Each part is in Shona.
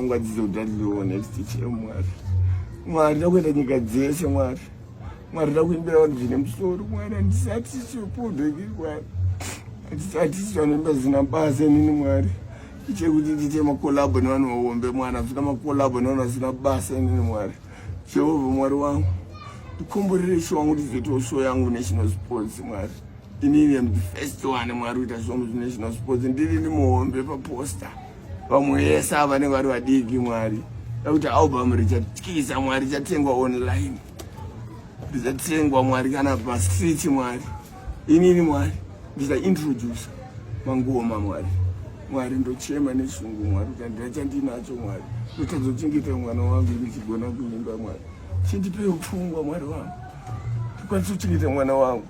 wangu adzizodadliwo next chemwari mwari ndakuenda nyika dzese mwari mwari ndakuimbira vanhu zvine musoro mwari handisati chopodheki mwari handisati chanoimba zina basa inini mwari ichekuti ndiite makolabho nevanhu vahombe mwana zvina makolabho nevanhu vasina basa inini mwari jehovha mwari wangu ndikomborere sho wangu ndizoitawo sho yangu national sports mwari inini am the first one mwari kuita sho national sports ndirini muhombe paposta vamwe yese ava vanenge vari vadiki mwari dakuti album richatyisa mwari richatengwa online richatengwa mwari kana pastreet mwari inini mwari ndichaintroduce mangoma mwari mwari ndochema neshungu mwari kuti ndinachandinacho mwari utadzochengeta mwana wangu ndichigona kuimba mwari chindipe pfungwa mwari wangu ndikwanise kuchengeta mwana wangu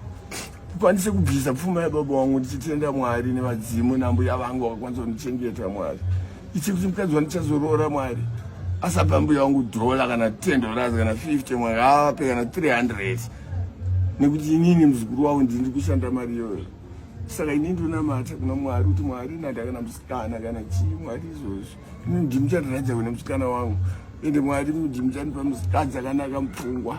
ndikwanise kubvisa pfuma yababa wangu ndichitenda mwari nevadzimu nambuya vangu vakakwanisa kundichengeta mwari ichi kuti mukadzi wandichazorora mwari asapa mbuya wangu $, kana $10 kana 50 mwari avape kana 300 nekuti inini muzukuru wavo ndiri kushanda mari iyoyo saka ini ndonamata kuna mwari kuti mwari ndakana musikana kana chii mwari izvozvo ini ndimuchandiradza kune musikana wangu ende mwari ndimuchandipa musikadzi akanaka mupfungwa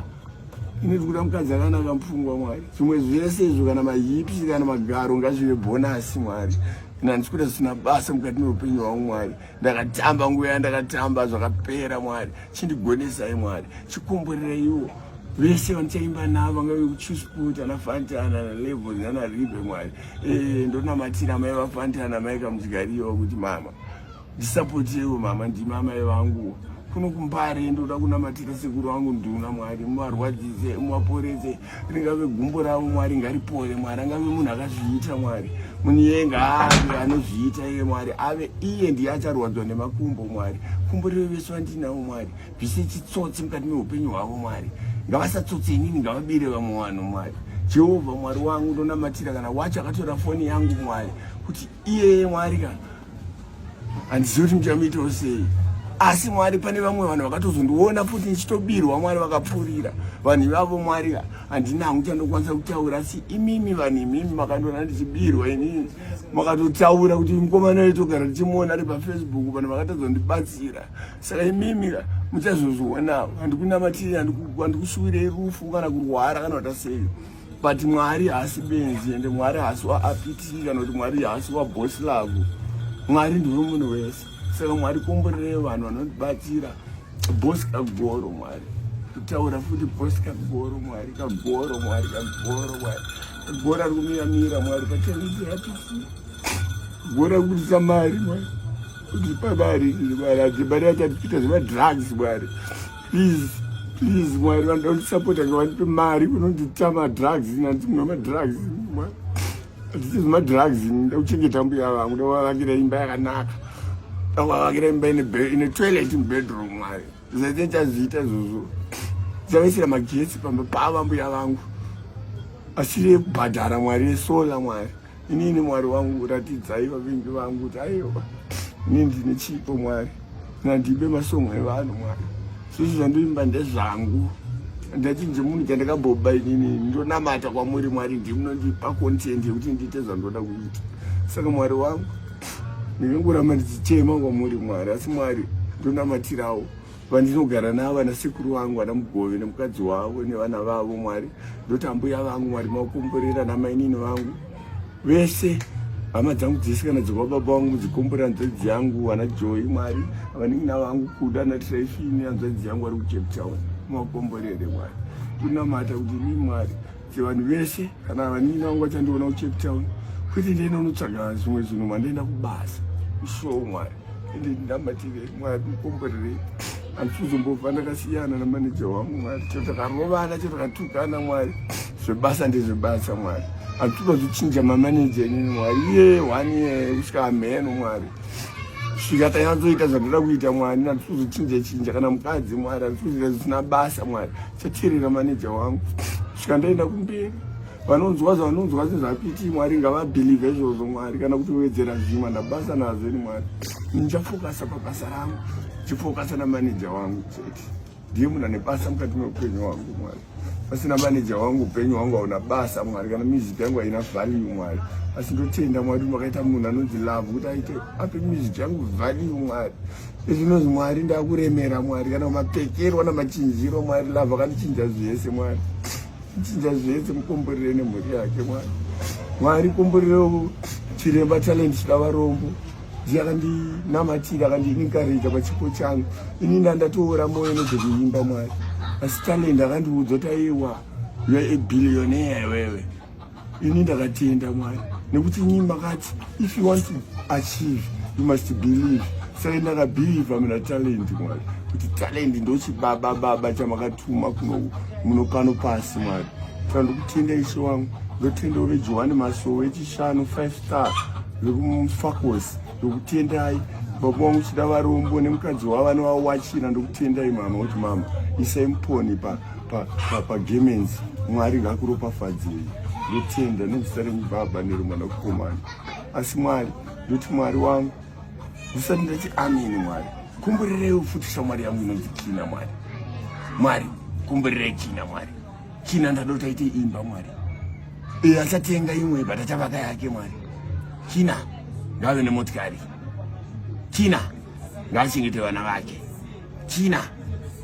ini ndikuda mukadzi akanaka mupfungwa mwari zvimwe zvese izvo kana mahipsi kana magaro ngazvive bhonasi mwari ina ndikuda zvisina basa mukati meupenyu hwangu mwari ndakatamba nguva yandakatamba zvakapera mwari chindigonesai mwari chikomborereiwo vese vanichaimba navo vangave kuchusput ana fantana nalevels nanaribe mwari ndonamatira amai vafantana amai kamudyariwa kuti mama ndisapotewo mama ndimi amai vangu kuno kumbare ndoda kunamatira sekuru vangu nduna mwari muvarwadzise muvaporese ringave gumbo ravo mwari ngaripore mwari angave munhu akazviita mwari munyenga ave anozviita iye mwari ave iye ndiye acharwadzwa nemakumbo mwari kumbo rive vese vandinavo mwari bvise chitsotsi mukati meupenyu hwavo mwari ngavasatsotse inini ngavabire vamwe vanhu mwari jehovha mwari wangu ndonamatira kana wacho akatora foni yangu mwari kuti iyeye mwari kana handizivi kuti muchamuitawo sei asi mwari pane vamwe vanhu vakatozondiona futi ndichitobirwa mwari vakapfurira vanhu ivavo mwari handina hangu chandokwanisa kutaura asi imimi vanhu imimi makandona ndichibirwa inini makatotaura kuti mukomana weitogara ndichimuona ari pafacebook vanhu vakatozondibatsira saka imimi muchazozvionawo handikunamatiri handikushuvirei rufu kana kurwara kana kuta sei but mwari haasi benzi ende mwari haasi waapiti kana kuti mwari haasi waboslav mwari ndiwe munhu wese saka mwari komborere vanhu vanondibatsira bosi kagoro mwari kutaura futi bosi kagoro mwari kagoro mwari kagoro mwari kagoro ari kumiramira mwari pachanisi yapiti kagoro ari kutisa mari mwari kuti pamari mwari adzimari achatikuita zvemadrugs mwari please mwari vanoda kundisapota ngavanipe mari kunonditama drugs nandimwe madrugs mwari adziti zvemadrugs nda kuchengeta mbuya vangu ndavavakira imba yakanaka ndavavakira imba ine toilet mubedroom mwari zvaite chazviita izvozvo dzavaisira magetsi pamba pava mbuya vangu asiri kubhadhara mwari yesola mwari inini mwari wangu ratidzai vavengi vangu kuti aiwa inini ndine chipo mwari nandibe masongo evanhu mwari zvizvi zvandoimba ndezvangu ndachinje munhu chandakaboba inini ndonamata kwamuri mwari ndimunondipa content yekuti ndiite zvandoda kuita saka mwari wangu ndingangoramba ndichichema kwamuri mwari asi mwari ndonamatirawo vandinogara navo vana sekuru vangu vana mugove nemukadzi wavo nevana vavo mwari ndoti ambuya vangu mwari makomborera namainini vangu vese hama dzangu dzese kana dzekababa vangu mudzikomborera nzodzi yangu vana joy mwari avanin'ina vangu kuda natrifini anzodzi yangu vari kucape town makomborere mwari ndinamata kuti ini mwari sevanhu vese kana vanin'ina vangu vachandiona kucape town kwete ndienda unotsvaga zvimwe zvinhu mandienda kubasa ishow mwari ende ndinamatire mwari mukomborerei handikuzombobva ndakasiyana namaneja wangu mwari chotakarovana chotakatukana mwari zvebasa ndezvebasa mwari handikuda kuzochinja mamaneja inini mwari iye 1 year kusvika amheno mwari svika tanyatsoita zvandoda kuita mwari handikuzochinja kana mukadzi mwari handikuzoita zvisina basa mwari chateerera maneja wangu svika ndaenda kumberi vanonzwa zvavanonzwa sezvapiti mwari ngavabhilivhe izvozvo mwari kana kuti wedzera zvimwe ndabasa nazvo ni mwari ndichafokasa pabasa rangu ndichifokasa namaneja wangu chete. ndiye munhu ane basa mukati meupenyu hwangu Mwari. Pasina maneja wangu upenyu hwangu hauna basa Mwari, kana music yangu haina value Mwari. Asi ndotenda Mwari makaita munhu anonzi Love kuti aite ape music yangu value Mwari. Izvinonzi Mwari ndakuremera Mwari, kana mapfekero na machinjiro Mwari. Love akandichinja zvese Mwari, chinja zvese, mukomborere nemhuri yake Mwari. Mwari komborerewo chiremba talent chikavarombo akandinamatira akandiinkarija pachipo changu. Ini ndandatoora moyo nezvekuimba Mwari, asi talent akandiudza kuti aiwa you are a billionaire wewe. Ini ndakatenda Mwari, nekuti nyinyi makati if you want to achieve you must believe. Saka ndakabhiliva muna talent Mwari, kuti talent ndochibaba chamakatuma muno pano pasi Mwari. Saka ndokutenda Ishe wangu, ndotenda ove Johani Masowe wechishanu 5 star vekumufakos. Ndokutendai baba wangu Chidavarombo nemukadzi wavo anovawachira. Ndokutendai mama, kuti mama isai muponi pagemens. Mwari ngakuropafadzei. Ndotenda nezita renyu Baba neromwana kukomana. Asi Mwari ndoti Mwari wangu ndisati ndati amini Mwari, kumburirei futi shamwari yangu inonzi Kina Mwari. Mwari kumburirei Kina Mwari. Kina ndadota taite imba Mwari. Achatenga imwe batachavaka yake Mwari. Kina ngave nemotikari. Kina ngachengete vana vake. Kina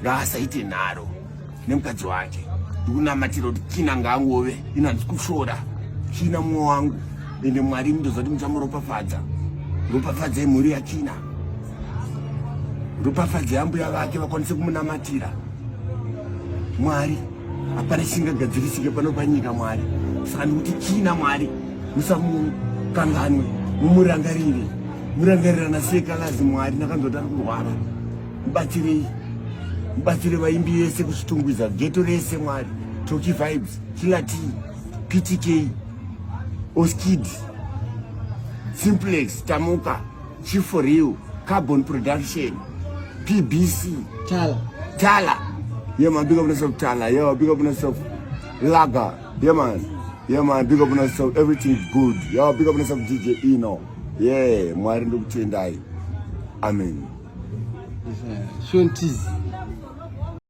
ngaasaite nharo nemukadzi wake. Ndikunamatira kuti Kina ngaangove inanzi kushora. Kina mwoyo wangu, ende Mwari ndozoti muchamuropafadza. Ropafadzai mhuri yaKina, ropafadzai ambuya vake vakwanise kumunamatira Mwari. Hapana chingagadzirisike pano panyika Mwari. Saka ndikuti Kina Mwari musamukanganwe, mumurangarire. Murangarirana sekalazi Mwari, nakandota kurwara. Mubatsire vaimbi vese kuchitungwiza geto rese Mwari. Toki Vibes, Killer T, PTK, Oskid, Simplex, Tamuka, Chief for You, Carbon Production, PBC, Tala. Yeah man, big up yourself Tala. Yeah, big up yourself Laga. Yeah man, big up yourself everything good. Yeah, big up yourself DJ Eno. Yeah, Mwari ndokutendai. Amen. Shontizi.